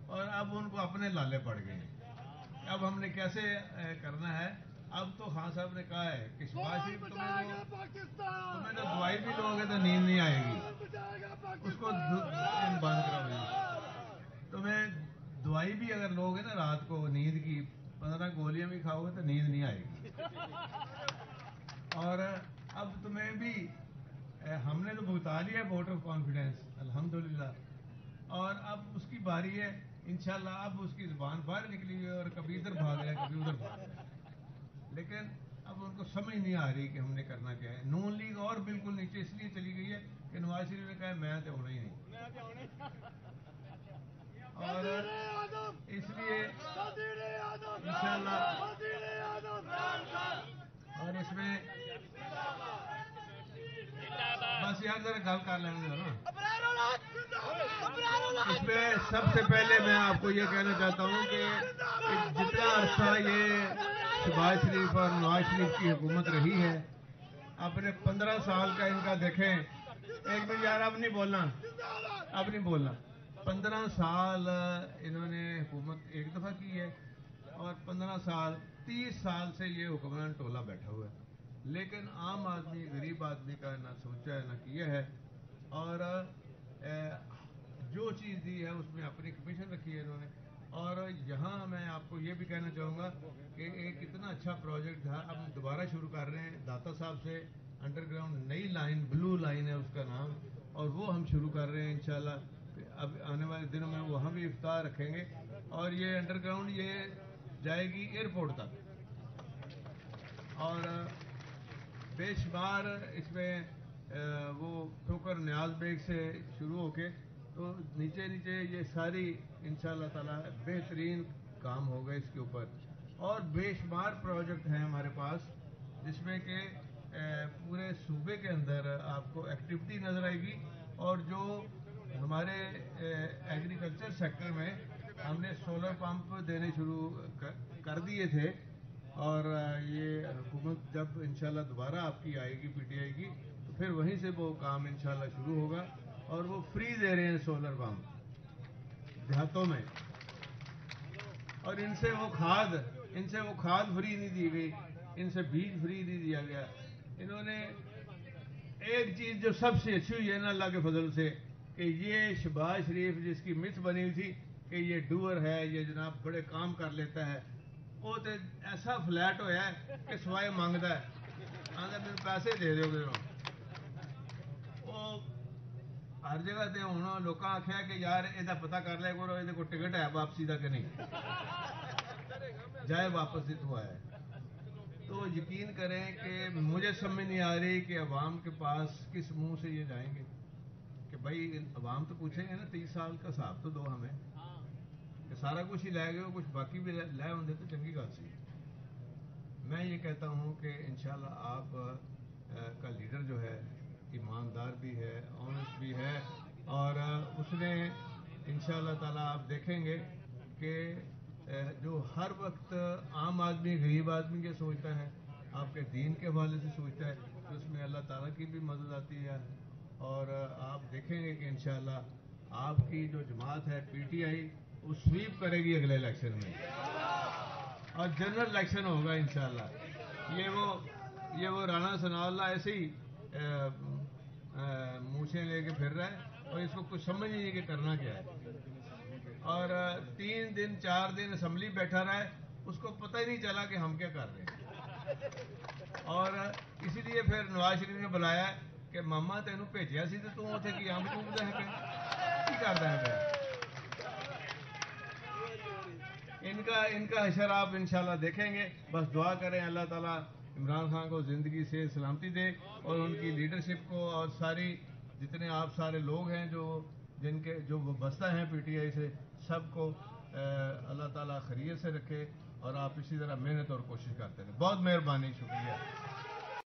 اور اب ان کو اپنے لالے پڑ گئے ہیں. اب ہم نے کیسے کرنا ہے؟ اب تو خان صاحب نے کہا ہے کہ شہباز شریف تمہیں تو دوائی بھی لو گے تو نیند نہیں آئے گی. اس کو بند کرو. تمہیں دوائی بھی اگر لو گے نا رات کو نیند کی 15 گولیاں بھی کھاؤ گے تو نیند نہیں آئے گی. اور اب تمہیں بھی ہم نے تو بھگتا لیا ووٹ آف کانفیڈنس الحمدللہ. اور اب اس کی باری ہے انشاءاللہ. اب اس کی زبان باہر نکلی ہوئی ہے اور کبھی ادھر بھاگ رہا ہے کبھی ادھر بھاگ رہا ہے. لیکن اب ان کو سمجھ نہیں آ رہی کہ ہم نے کرنا کیا ہے. نون لیگ اور بالکل نیچے اس لیے چلی گئی ہے کہ نواز شریف نے کہا میں تو ہونا ہی نہیں. اور اس لیے انشاءاللہ اور اس میں بس یار ذرا گل کر لیں گے نا. اس میں سب سے پہلے میں آپ کو یہ کہنا چاہتا ہوں کہ جتنا عرصہ یہ شہباز شریف اور نواز شریف کی حکومت رہی ہے اپنے 15 سال کا ان کا دیکھیں. ایک منٹ یار اب نہیں بولنا. 15 سال انہوں نے حکومت ایک دفعہ کی ہے اور 15 سال 30 سال سے یہ حکمران ٹولہ بیٹھا ہوا ہے. لیکن عام آدمی غریب آدمی کا نہ سوچا ہے نہ کیا ہے. اور جو چیز دی ہے اس میں اپنی کمیشن رکھی ہے انہوں نے. اور یہاں میں آپ کو یہ بھی کہنا چاہوں گا کہ ایک اتنا اچھا پروجیکٹ تھا اب دوبارہ شروع کر رہے ہیں داتا صاحب سے. انڈر گراؤنڈ نئی لائن بلو لائن ہے اس کا نام اور وہ ہم شروع کر رہے ہیں انشاءاللہ. اب آنے والے دنوں میں وہاں بھی افتتاح رکھیں گے. اور یہ انڈر گراؤنڈ یہ جائے گی ایئرپورٹ تک. اور بے شمار اس میں وہ ٹھوکر نیاز بیگ سے شروع ہو کے تو نیچے یہ ساری انشاءاللہ تعالی بہترین کام ہوگا اس کے اوپر. اور بے شمار پروجیکٹ ہیں ہمارے پاس جس میں کہ پورے صوبے کے اندر آپ کو ایکٹیویٹی نظر آئے گی. اور جو ہمارے ایگریکلچر سیکٹر میں ہم نے سولر پمپ دینے شروع کر دیے تھے. اور یہ حکومت جب انشاءاللہ دوبارہ آپ کی آئے گی پی ٹی آئی کی تو پھر وہیں سے وہ کام انشاءاللہ شروع ہوگا. اور وہ فری دے رہے ہیں سولر پمپ دیہاتوں میں. اور ان سے وہ کھاد فری نہیں دی گئی, ان سے بیج فری نہیں دیا گیا. انہوں نے ایک چیز جو سب سے اچھی ہوئی ہے نا اللہ کے فضل سے کہ یہ شہباز شریف جس کی مت بنی ہوئی تھی کہ یہ ڈور ہے یہ جناب بڑے کام کر لیتا ہے وہ تو ایسا فلیٹ ہویا ہے کہ سوائے مانگتا ہے آدھا میرے پیسے دے دو گے. وہ ہر جگہ تے ہوں لوگ آخیا کہ یار یہ پتا کر لیا کرو یہ ٹکٹ ہے واپسی کا کہ نہیں جائے واپس اتوں آیا. تو یقین کریں کہ مجھے سمجھ نہیں آ رہی کہ عوام کے پاس کس منہ سے یہ جائیں گے کہ بھائی عوام تو پوچھیں گے نا 30 سال کا حساب تو دو ہمیں کہ سارا کچھ ہی لے گئے ہو کچھ باقی بھی لے ہوں تو چنگی گل سی. میں یہ کہتا ہوں کہ انشاءاللہ آپ کا لیڈر جو ہے ایماندار بھی ہے آنےسٹ بھی ہے اور اس نے انشاءاللہ تعالی آپ دیکھیں گے کہ جو ہر وقت عام آدمی غریب آدمی کے سوچتا ہے آپ کے دین کے حوالے سے سوچتا ہے تو اس میں اللہ تعالیٰ کی بھی مدد آتی ہے. اور آپ دیکھیں گے کہ انشاءاللہ آپ کی جو جماعت ہے پی ٹی آئی وہ سویپ کرے گی اگلے الیکشن میں اور جنرل الیکشن ہوگا انشاءاللہ. یہ وہ رانا ثناء اللہ ایسے ہی مونچھیں لے کے پھر رہا ہے اور اس کو کچھ سمجھ نہیں کہ کرنا کیا ہے. اور 3 دن 4 دن اسمبلی بیٹھا رہا ہے اس کو پتہ ہی نہیں چلا کہ ہم کیا کر رہے ہیں. اور اسی لیے پھر نواز شریف نے بلایا کہ ماما تینوں بھیجیا سی تو اتنے کی امب چومتا ہے کی کرتا ہے پھر. ان کا حشر آپ انشاءاللہ دیکھیں گے. بس دعا کریں اللہ تعالیٰ عمران خان کو زندگی سے سلامتی دے اور ان کی لیڈرشپ کو اور ساری جتنے آپ سارے لوگ ہیں جو وابستہ ہیں پی ٹی آئی سے سب کو اللہ تعالیٰ خیریت سے رکھے اور آپ اسی طرح محنت اور کوشش کرتے رہیں. بہت مہربانی شکریہ.